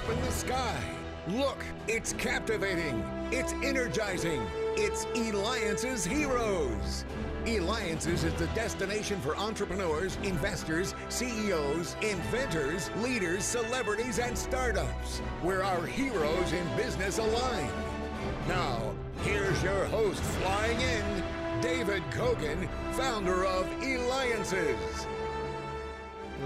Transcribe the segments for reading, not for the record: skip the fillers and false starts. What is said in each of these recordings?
up in the sky. Look, it's captivating. It's energizing. It's Eliances Heroes. Eliances is the destination for entrepreneurs, investors, CEOs, inventors, leaders, celebrities, and startups, where our heroes in business align. Now, here's your host flying in, David Cogan, founder of Eliances.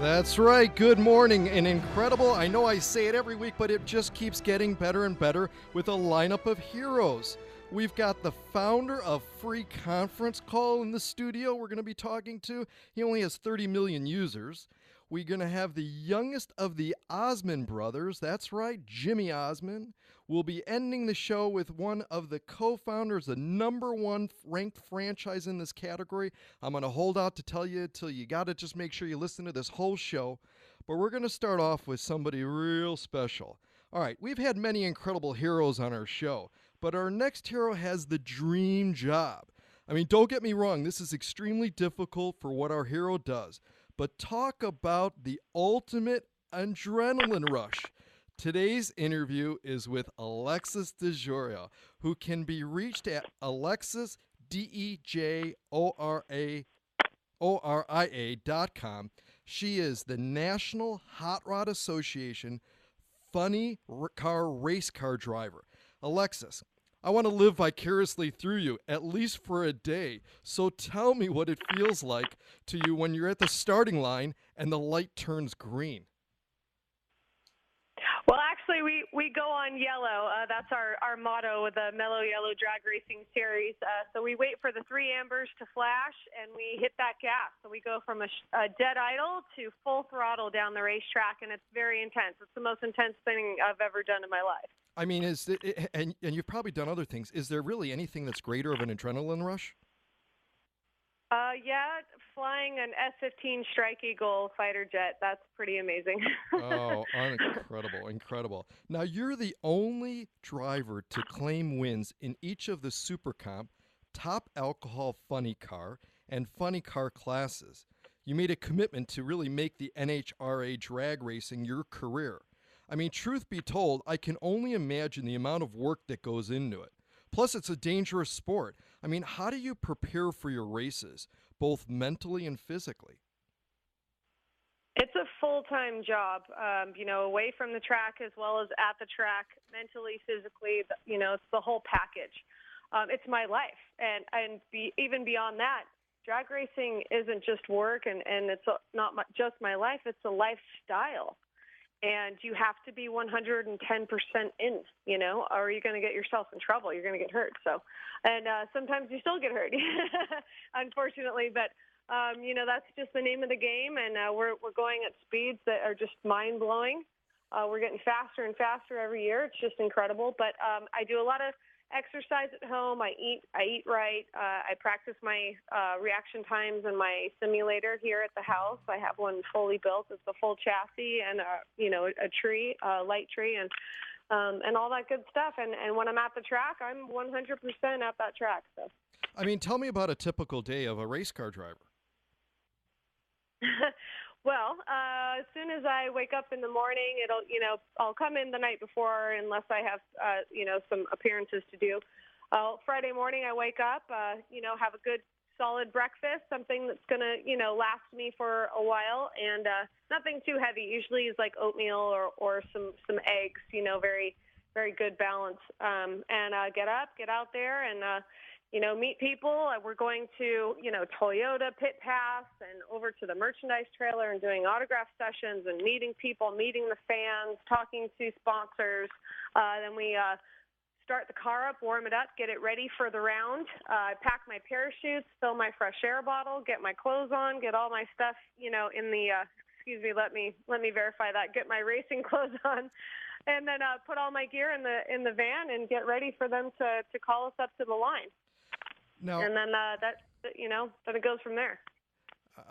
That's right. Good morning and incredible. I know I say it every week, but it just keeps getting better and better with a lineup of heroes. We've got the founder of Free Conference Call in the studio we're going to be talking to. He only has 30 million users. We're going to have the youngest of the Osmond brothers. That's right, Jimmy Osmond. We'll be ending the show with one of the co-founders, the number one ranked franchise in this category. I'm going to hold out to tell you till you got to just make sure you listen to this whole show. But we're going to start off with somebody real special. All right, we've had many incredible heroes on our show, but our next hero has the dream job. I mean, don't get me wrong, this is extremely difficult for what our hero does, but talk about the ultimate adrenaline rush. Today's interview is with Alexis DeJoria, who can be reached at Alexis, DeJoria.com. She is the National Hot Rod Association funny race car driver. Alexis, I want to live vicariously through you, at least for a day. So tell me what it feels like to you when you're at the starting line and the light turns green. Well, actually, we go on yellow. That's our motto with the Mellow Yellow Drag Racing Series. So we wait for the three ambers to flash, and we hit that gas. So we go from a dead idle to full throttle down the racetrack, and it's very intense. It's the most intense thing I've ever done in my life. I mean, and you've probably done other things. Is there really anything that's greater of an adrenaline rush? Yeah, flying an F-15 Strike Eagle fighter jet. That's pretty amazing. Oh, incredible. Now, you're the only driver to claim wins in each of the Super Comp, Top Alcohol Funny Car, and Funny Car classes. You made a commitment to really make the NHRA drag racing your career. I mean, truth be told, I can only imagine the amount of work that goes into it. Plus, it's a dangerous sport. I mean, how do you prepare for your races, both mentally and physically? It's a full-time job, away from the track as well as at the track, mentally, physically, it's the whole package. It's my life. Even beyond that, drag racing isn't just work and it's not just my life, it's a lifestyle. And you have to be 110% in, or you're going to get yourself in trouble. You're going to get hurt. So, and sometimes you still get hurt, unfortunately. But, that's just the name of the game. And we're going at speeds that are just mind-blowing. We're getting faster and faster every year. It's just incredible. But I do a lot of exercise at home. I eat right. I practice my reaction times in my simulator here at the house. I have one fully built. It's a full chassis and a tree, a light tree, and all that good stuff. And when I'm at the track, I'm 100% at that track. So, I mean, tell me about a typical day of a race car driver. Well, as soon as I wake up in the morning, I'll come in the night before unless I have, some appearances to do. Friday morning, I wake up, have a good solid breakfast, something that's going to, last me for a while, and nothing too heavy. Usually is like oatmeal or some eggs, very, very good balance. And get out there and, meet people. We're going to, Toyota Pit Pass and over to the merchandise trailer and doing autograph sessions and meeting people, meeting the fans, talking to sponsors. Then we start the car up, warm it up, get it ready for the round. I pack my parachutes, fill my fresh air bottle, get my clothes on, get all my stuff, in the, let me verify that, get my racing clothes on. And then put all my gear in the van and get ready for them to call us up to the line. Now, and then then it goes from there.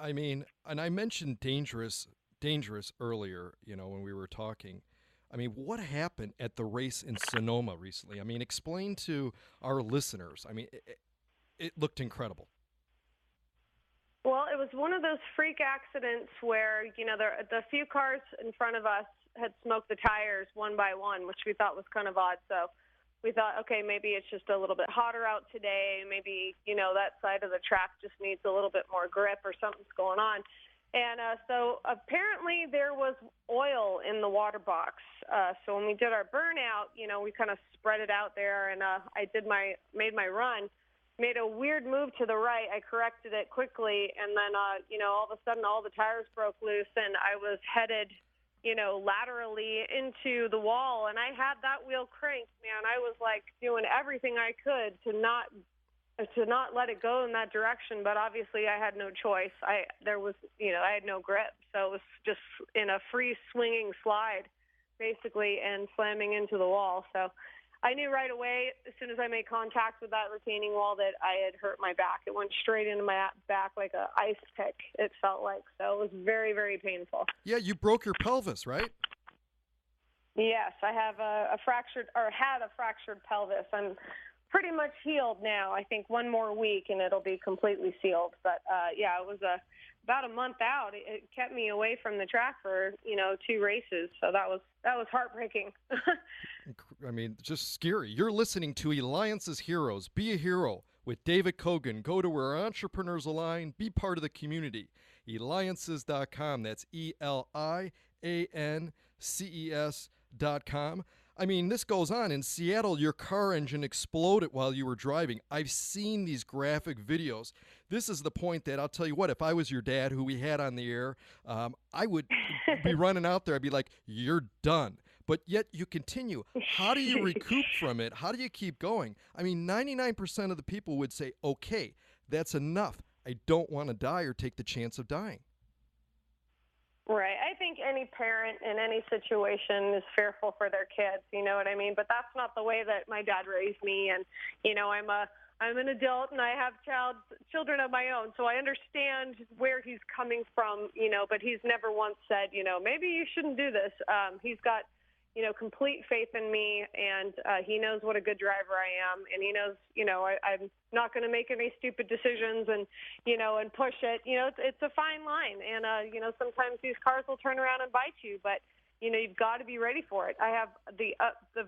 I mean, and I mentioned dangerous earlier, when we were talking. I mean, what happened at the race in Sonoma recently? I mean, explain to our listeners. I mean, it looked incredible. Well, it it was one of those freak accidents where, the few cars in front of us had smoked the tires one by one, which we thought was kind of odd. So we thought, okay, maybe it's just a little bit hotter out today. Maybe, that side of the track just needs a little bit more grip or something's going on. And so apparently there was oil in the water box. So when we did our burnout, we kind of spread it out there, and I made my run, made a weird move to the right. I corrected it quickly, and then, all of a sudden all the tires broke loose, and I was headed, laterally into the wall, and I had that wheel cranked, man. I was like doing everything I could to not let it go in that direction, but obviously I had no choice. I had no grip, so it was just in a free swinging slide, basically, and slamming into the wall. So I knew right away, as soon as I made contact with that retaining wall, that I had hurt my back. It went straight into my back like an ice pick, it felt like. So it was very, very painful. Yeah, you broke your pelvis, right? Yes, I have had a fractured pelvis. I'm pretty much healed now. I think one more week and it'll be completely sealed. But it was about a month out. It kept me away from the track for 2 races. So that was heartbreaking. I mean, just scary. You're listening to Eliances Heroes. Be a hero with David Cogan. Go to where entrepreneurs align. Be part of the community. Eliances.com. That's ELIANCES.com. I mean, this goes on. In Seattle, your car engine exploded while you were driving. I've seen these graphic videos. This is the point that I'll tell you what, if I was your dad, who we had on the air, I would be running out there. I'd be like, you're done. But yet you continue. How do you recoup from it? How do you keep going? I mean, 99% of the people would say, okay, that's enough. I don't want to die or take the chance of dying. Right. I think any parent in any situation is fearful for their kids, you know what I mean? But that's not the way that my dad raised me. And, I'm an adult and I have children of my own. So I understand where he's coming from, but he's never once said, maybe you shouldn't do this. He's got, complete faith in me, and he knows what a good driver I am. And he knows, I'm not going to make any stupid decisions and push it. It's a fine line. And, sometimes these cars will turn around and bite you, but, you've got to be ready for it. I have the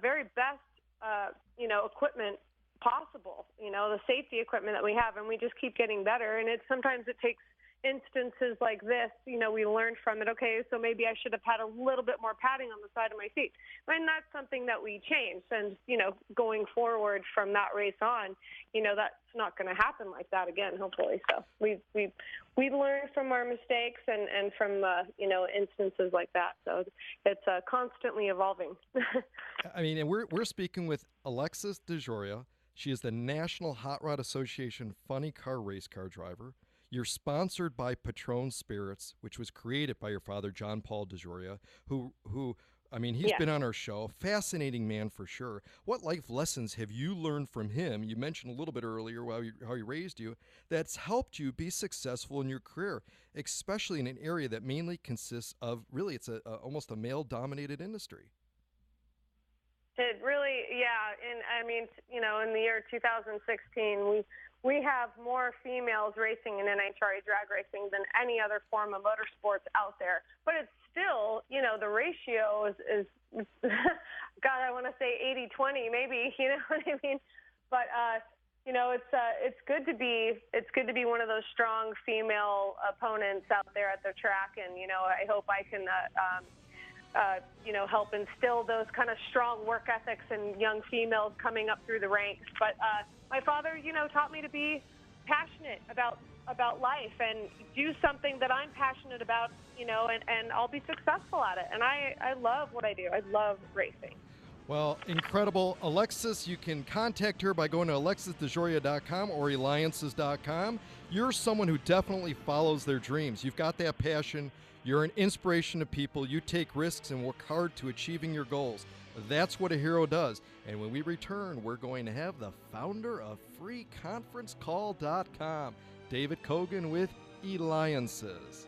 very best, equipment possible, the safety equipment that we have, and we just keep getting better. And sometimes it takes instances like this, we learned from it. Okay, so maybe I should have had a little bit more padding on the side of my seat. And that's something that we changed. And, going forward from that race on, that's not going to happen like that again, hopefully. So we learn from our mistakes and from, instances like that. So it's constantly evolving. I mean, and we're speaking with Alexis DeJoria. She is the National Hot Rod Association Funny Car Race Car Driver. You're sponsored by Patron Spirits, which was created by your father, John Paul DeJoria, who he's been on our show. Fascinating man for sure. What life lessons have you learned from him? You mentioned a little bit earlier how he raised you, that's helped you be successful in your career, especially in an area that mainly consists of, really, it's almost a male-dominated industry. It really, yeah. And I mean, in the year 2016, we have more females racing in NHRA drag racing than any other form of motorsports out there. But it's still, the ratio is God, I want to say 80-20 maybe, you know what I mean? But, it's good to be one of those strong female opponents out there at the track. And, I hope I can, help instill those kind of strong work ethics in young females coming up through the ranks. But my father, taught me to be passionate about life and do something that I'm passionate about, and I'll be successful at it. And I love what I do. I love racing. Well, incredible. Alexis, you can contact her by going to alexisdejoria.com or Eliances.com. You're someone who definitely follows their dreams. You've got that passion. You're an inspiration to people. You take risks and work hard to achieving your goals. That's what a hero does. And when we return, we're going to have the founder of freeconferencecall.com, David Cogan with Eliances.